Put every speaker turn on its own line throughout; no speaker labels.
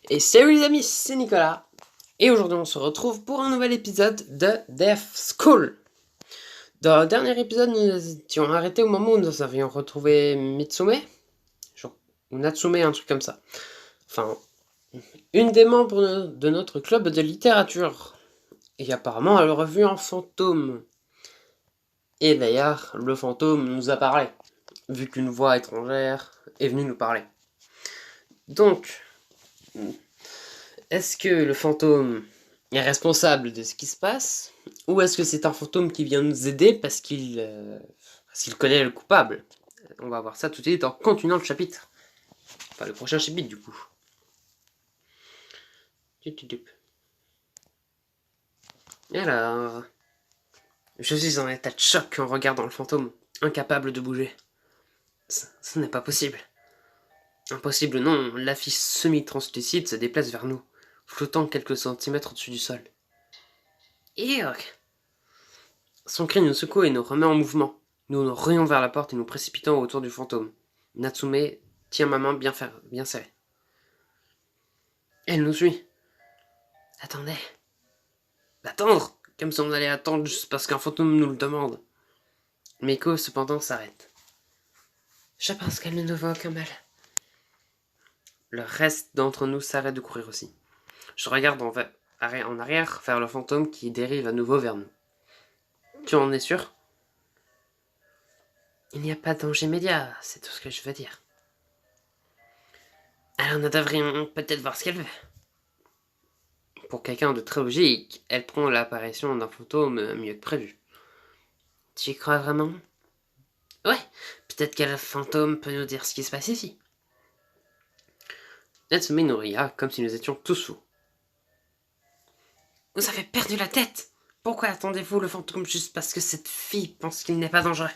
Et salut les amis, c'est Nicolas. Et aujourd'hui on se retrouve pour un nouvel épisode de Death School. Dans le dernier épisode, nous étions arrêtés au moment où nous avions retrouvé Mitsume. Genre, ou Natsume, un truc comme ça. Enfin, une des membres de notre club de littérature. Et apparemment elle aurait vu un fantôme. Et d'ailleurs, le fantôme nous a parlé. Vu qu'une voix étrangère est venue nous parler. Donc, est-ce que le fantôme est responsable de ce qui se passe? Ou est-ce que c'est un fantôme qui vient nous aider parce qu'il connaît le coupable? On va voir ça tout de suite en continuant le chapitre. Enfin, le prochain chapitre, du coup. Alors... Je suis en état de choc en regardant le fantôme, incapable de bouger. Ce n'est pas possible. Impossible, non, l'affiche semi-translucide se déplace vers nous, flottant quelques centimètres au-dessus du sol. Irk! Son cri nous secoue et nous remet en mouvement. Nous nous rions vers la porte et nous précipitons autour du fantôme. Natsume tient ma main bien serrée. Elle nous suit. Attendez. Attendre? Comme si on allait attendre juste parce qu'un fantôme nous le demande. Meiko, cependant, s'arrête. Je pense qu'elle ne nous voit aucun mal. Le reste d'entre nous s'arrête de courir aussi. Je regarde en arrière vers le fantôme qui dérive à nouveau vers nous. Tu en es sûr? Il n'y a pas de danger immédiat, c'est tout ce que je veux dire. Alors nous devrions peut-être voir ce qu'elle veut. Pour quelqu'un de très logique, elle prend l'apparition d'un fantôme mieux que prévu. Tu y crois vraiment? Ouais, peut-être que le fantôme peut nous dire ce qui se passe ici. Natsume nous ria comme si nous étions tous fous. Vous avez perdu la tête! Pourquoi attendez-vous le fantôme juste parce que cette fille pense qu'il n'est pas dangereux?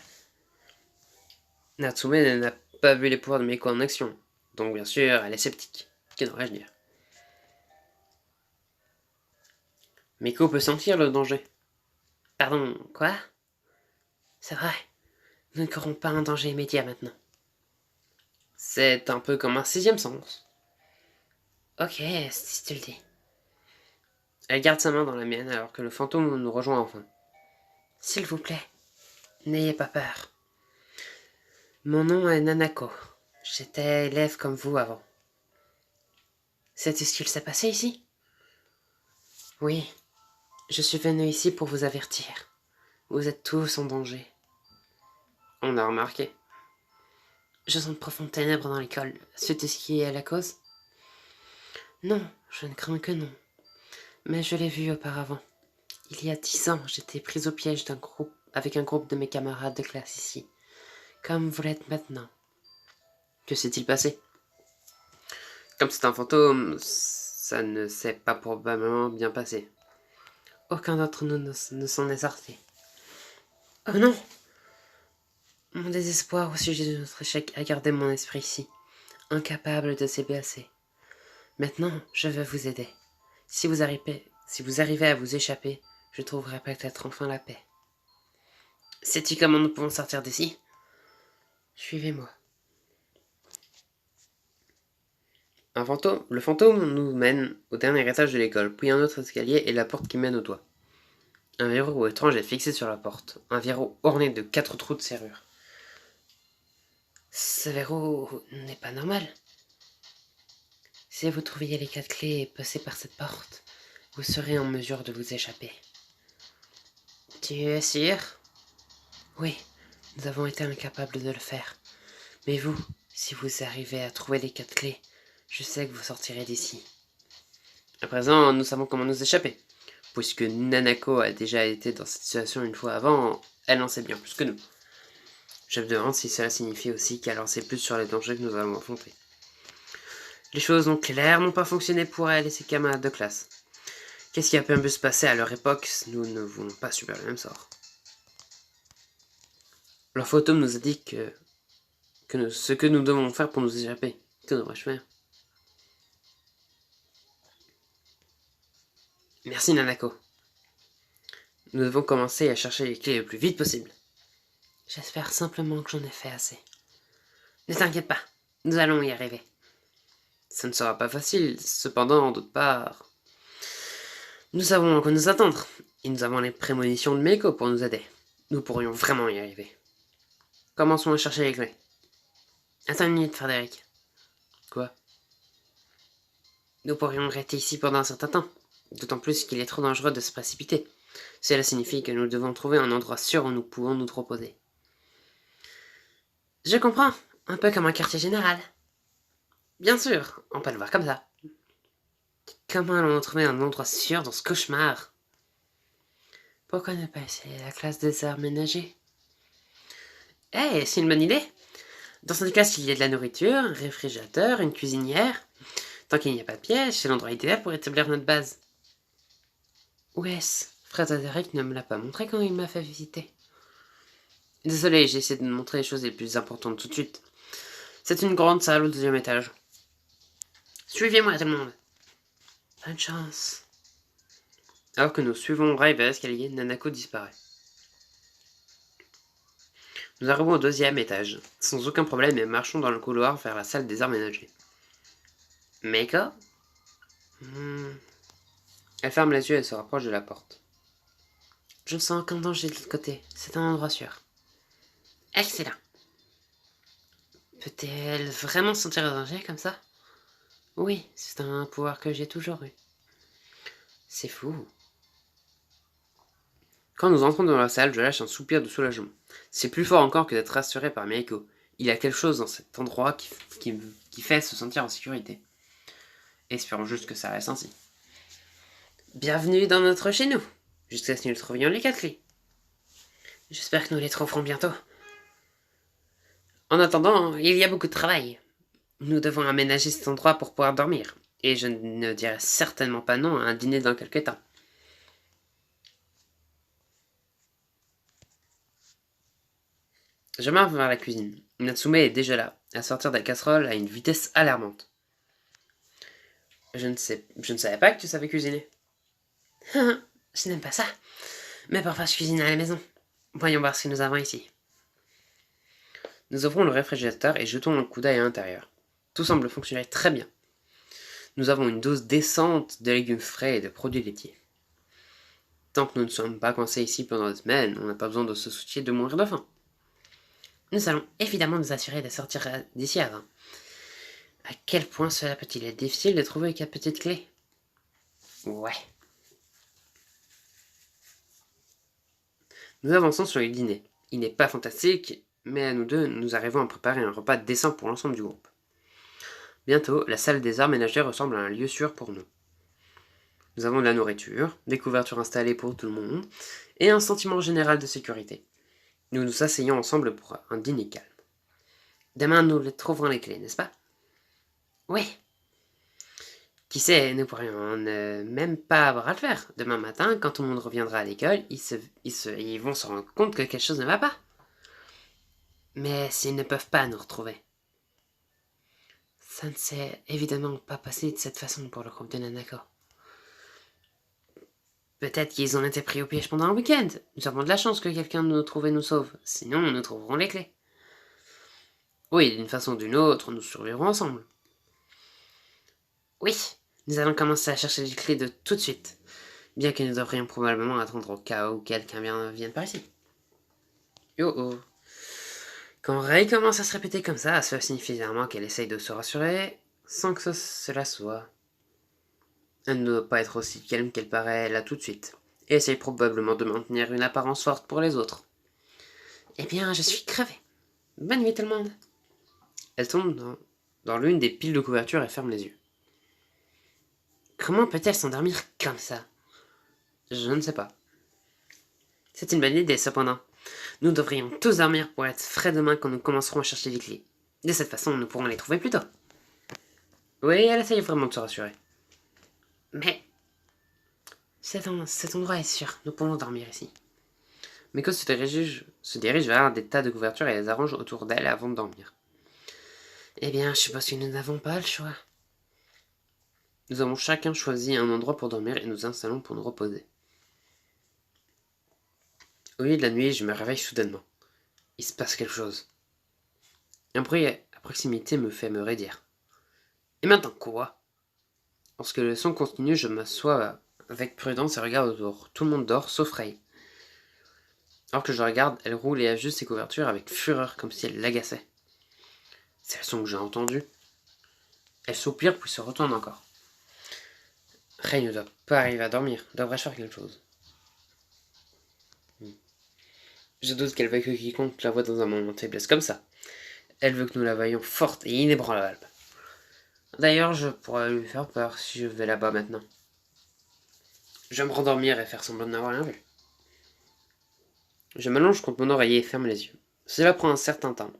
Natsume n'a pas vu les pouvoirs de Meiko en action, donc bien sûr, elle est sceptique. Que devrais-je dire? Meiko peut sentir le danger. Pardon, quoi? C'est vrai, nous ne courons pas un danger immédiat maintenant. C'est un peu comme un sixième sens. Ok, si tu le dis. Elle garde sa main dans la mienne alors que le fantôme nous rejoint enfin. S'il vous plaît, n'ayez pas peur. Mon nom est Nanako. J'étais élève comme vous avant. Sais-tu ce qu'il s'est passé ici? Oui, je suis venu ici pour vous avertir. Vous êtes tous en danger. On a remarqué. Je sens de profondes ténèbres dans l'école. C'est ce qui est la cause? Non, je ne crains que non. Mais je l'ai vu auparavant. Il y a 10 ans, j'étais prise au piège avec un groupe de mes camarades de classe ici. Comme vous l'êtes maintenant. Que s'est-il passé? Comme c'est un fantôme, ça ne s'est pas probablement bien passé. Aucun d'entre nous ne s'en est sorti. Oh non! Mon désespoir au sujet de notre échec a gardé mon esprit ici, incapable de s'ébasser. Maintenant, je veux vous aider. Si vous arrivez à vous échapper, je trouverai peut-être enfin la paix. Sais-tu comment nous pouvons sortir d'ici? Suivez-moi. Le fantôme nous mène au dernier étage de l'école, puis un autre escalier et la porte qui mène au toit. Un verrou étrange est fixé sur la porte, un verrou orné de 4 trous de serrure. Ce verrou n'est pas normal. Si vous trouviez les 4 clés et passez par cette porte, vous serez en mesure de vous échapper. Tu es sûr? Oui, nous avons été incapables de le faire. Mais vous, si vous arrivez à trouver les 4 clés, je sais que vous sortirez d'ici. À présent, nous savons comment nous échapper. Puisque Nanako a déjà été dans cette situation une fois avant, elle en sait bien plus que nous. Je me demande si cela signifie aussi qu'elle en sait plus sur les dangers que nous allons affronter. Les choses ont clairement pas fonctionné pour elle et ses camarades de classe. Qu'est-ce qui a pu se passer à leur époque? Nous ne voulons pas subir le même sort. Leur fantôme nous a dit ce que nous devons faire pour nous échapper. Que devrais-je faire? Merci Nanako. Nous devons commencer à chercher les clés le plus vite possible. J'espère simplement que j'en ai fait assez. Ne t'inquiète pas, nous allons y arriver. Ça ne sera pas facile, cependant, d'autre part, nous savons à quoi nous attendre, et nous avons les prémonitions de Meiko pour nous aider. Nous pourrions vraiment y arriver. Commençons à chercher les clés. Attends une minute, Frédéric. Quoi? Nous pourrions rester ici pendant un certain temps, d'autant plus qu'il est trop dangereux de se précipiter. Cela signifie que nous devons trouver un endroit sûr où nous pouvons nous reposer. Je comprends, un peu comme un quartier général. Bien sûr, on peut le voir comme ça. Comment allons-nous trouver un endroit sûr dans ce cauchemar? Pourquoi ne pas essayer la classe des arts ménagers? Eh, c'est une bonne idée. Dans cette classe, il y a de la nourriture, un réfrigérateur, une cuisinière. Tant qu'il n'y a pas de piège, c'est l'endroit idéal pour établir notre base. Où est-ce? Frédéric ne me l'a pas montré quand il m'a fait visiter. Désolé, j'ai essayé de montrer les choses les plus importantes tout de suite. C'est une grande salle au 2e étage. Suivez-moi tout le monde. Bonne chance. Alors que nous suivons Ray vers l'escalier, Nanako disparaît. Nous arrivons au 2e étage, sans aucun problème, et marchons dans le couloir vers la salle des arts ménagers. Meiko? Elle ferme les yeux et se rapproche de la porte. Je ne sens aucun danger de l'autre côté. C'est un endroit sûr. Excellent. Peut-elle vraiment se sentir en danger comme ça? Oui, c'est un pouvoir que j'ai toujours eu. C'est fou. Quand nous entrons dans la salle, je lâche un soupir de soulagement. C'est plus fort encore que d'être rassuré par Meiko. Il y a quelque chose dans cet endroit qui fait se sentir en sécurité. Espérons juste que ça reste ainsi. Bienvenue dans notre chez nous, jusqu'à ce que nous trouvions les 4 clés. J'espère que nous les trouverons bientôt. En attendant, il y a beaucoup de travail. Nous devons aménager cet endroit pour pouvoir dormir, et je ne dirai certainement pas non à un dîner dans quelques temps. Je marche vers la cuisine. Natsume est déjà là, à sortir de la casserole à une vitesse alarmante. Je ne savais pas que tu savais cuisiner. Je n'aime pas ça. Mais parfois je cuisine à la maison. Voyons voir ce que nous avons ici. Nous ouvrons le réfrigérateur et jetons un coup d'œil à l'intérieur. Tout semble fonctionner très bien. Nous avons une dose décente de légumes frais et de produits laitiers. Tant que nous ne sommes pas coincés ici pendant des semaines, on n'a pas besoin de se soucier de mourir de faim. Nous allons évidemment nous assurer de sortir d'ici avant. À quel point cela peut-il être difficile de trouver 4 petites clés? Ouais. Nous avançons sur le dîner. Il n'est pas fantastique, mais à nous deux, nous arrivons à préparer un repas décent pour l'ensemble du groupe. Bientôt, la salle des arts ménagers ressemble à un lieu sûr pour nous. Nous avons de la nourriture, des couvertures installées pour tout le monde, et un sentiment général de sécurité. Nous nous asseyons ensemble pour un dîner calme. Demain, nous les trouverons les clés, n'est-ce pas? Oui. Qui sait, nous pourrions ne même pas avoir à le faire. Demain matin, quand tout le monde reviendra à l'école, ils vont se rendre compte que quelque chose ne va pas. Mais s'ils ne peuvent pas nous retrouver. Ça ne s'est évidemment pas passé de cette façon pour le groupe de Nanako. Peut-être qu'ils ont été pris au piège pendant un week-end. Nous avons de la chance que quelqu'un de nous trouve et nous sauve. Sinon, nous trouverons les clés. Oui, d'une façon ou d'une autre, nous survivrons ensemble. Oui, nous allons commencer à chercher les clés de tout de suite. Bien que nous devrions probablement attendre au cas où quelqu'un vienne par ici. Oh. Quand Ray commence à se répéter comme ça, cela signifie généralement qu'elle essaye de se rassurer sans que cela soit. Elle ne doit pas être aussi calme qu'elle paraît là tout de suite, et essaye probablement de maintenir une apparence forte pour les autres. Eh bien, je suis crevée. Bonne nuit tout le monde. Elle tombe dans l'une des piles de couverture et ferme les yeux. Comment peut-elle s'endormir comme ça? Je ne sais pas. C'est une bonne idée cependant. Nous devrions tous dormir pour être frais demain quand nous commencerons à chercher les clés. De cette façon, nous pourrons les trouver plus tôt. Oui, elle essaye vraiment de se rassurer. Mais cet endroit est sûr, nous pourrons dormir ici. Miko se dirige vers des tas de couvertures et les arrange autour d'elle avant de dormir. Eh bien, je suppose que nous n'avons pas le choix. Nous avons chacun choisi un endroit pour dormir et nous installons pour nous reposer. Au milieu de la nuit, je me réveille soudainement. Il se passe quelque chose. Un bruit à proximité me fait me raidir. Et maintenant quoi? Lorsque le son continue, je m'assois avec prudence et regarde autour. Tout le monde dort, sauf Ray. Alors que je regarde, elle roule et ajuste ses couvertures avec fureur, comme si elle l'agaçait. C'est le son que j'ai entendu. Elle soupire puis se retourne encore. Ray ne doit pas arriver à dormir. Devrais-je faire quelque chose? Je doute qu'elle veuille que quiconque la voie dans un moment de faiblesse comme ça. Elle veut que nous la voyions forte et inébranlable. D'ailleurs, je pourrais lui faire peur si je vais là-bas maintenant. Je vais me rendormir et faire semblant de n'avoir rien vu. Je m'allonge contre mon oreiller et ferme les yeux. Cela prend un certain temps,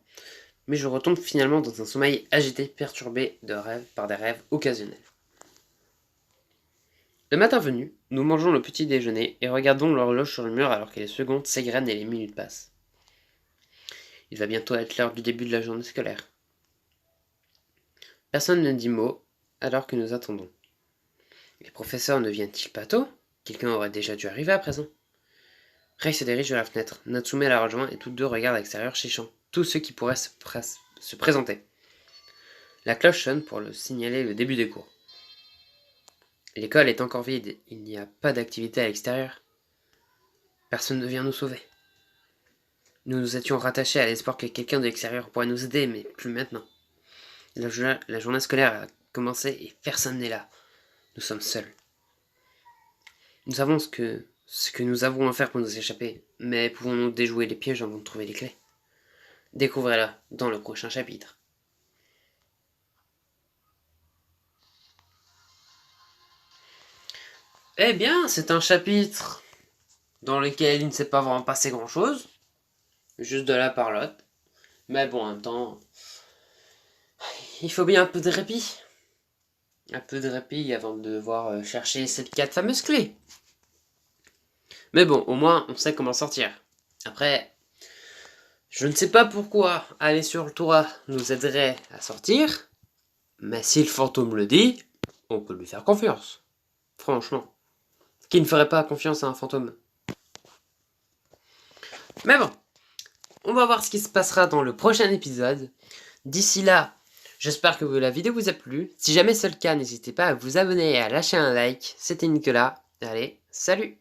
mais je retombe finalement dans un sommeil agité, perturbé de rêves par des rêves occasionnels. Le matin venu, nous mangeons le petit déjeuner et regardons l'horloge sur le mur alors que les secondes s'égrènent et les minutes passent. Il va bientôt être l'heure du début de la journée scolaire. Personne ne dit mot alors que nous attendons. Les professeurs ne viennent-ils pas tôt? Quelqu'un aurait déjà dû arriver à présent. Ray se dirige vers la fenêtre. Natsume la rejoint et toutes deux regardent à l'extérieur cherchant tous ceux qui pourraient se présenter. La cloche sonne pour signaler le début des cours. L'école est encore vide, il n'y a pas d'activité à l'extérieur. Personne ne vient nous sauver. Nous nous étions rattachés à l'espoir que quelqu'un de l'extérieur pourrait nous aider, mais plus maintenant. La journée scolaire a commencé et personne n'est là. Nous sommes seuls. Nous savons ce que nous avons à faire pour nous échapper, mais pouvons-nous déjouer les pièges avant de trouver les clés? Découvrez-la dans le prochain chapitre. Eh bien, c'est un chapitre dans lequel il ne s'est pas vraiment passé grand-chose. Juste de la parlotte. Mais bon, en même temps, il faut bien un peu de répit. Un peu de répit avant de devoir chercher ces 4 fameuses clés. Mais bon, au moins, on sait comment sortir. Après, je ne sais pas pourquoi aller sur le toit nous aiderait à sortir, mais si le fantôme le dit, on peut lui faire confiance. Franchement. Qui ne ferait pas confiance à un fantôme? Mais bon, on va voir ce qui se passera dans le prochain épisode. D'ici là, j'espère que la vidéo vous a plu. Si jamais c'est le cas, n'hésitez pas à vous abonner et à lâcher un like. C'était Nicolas. Allez, salut!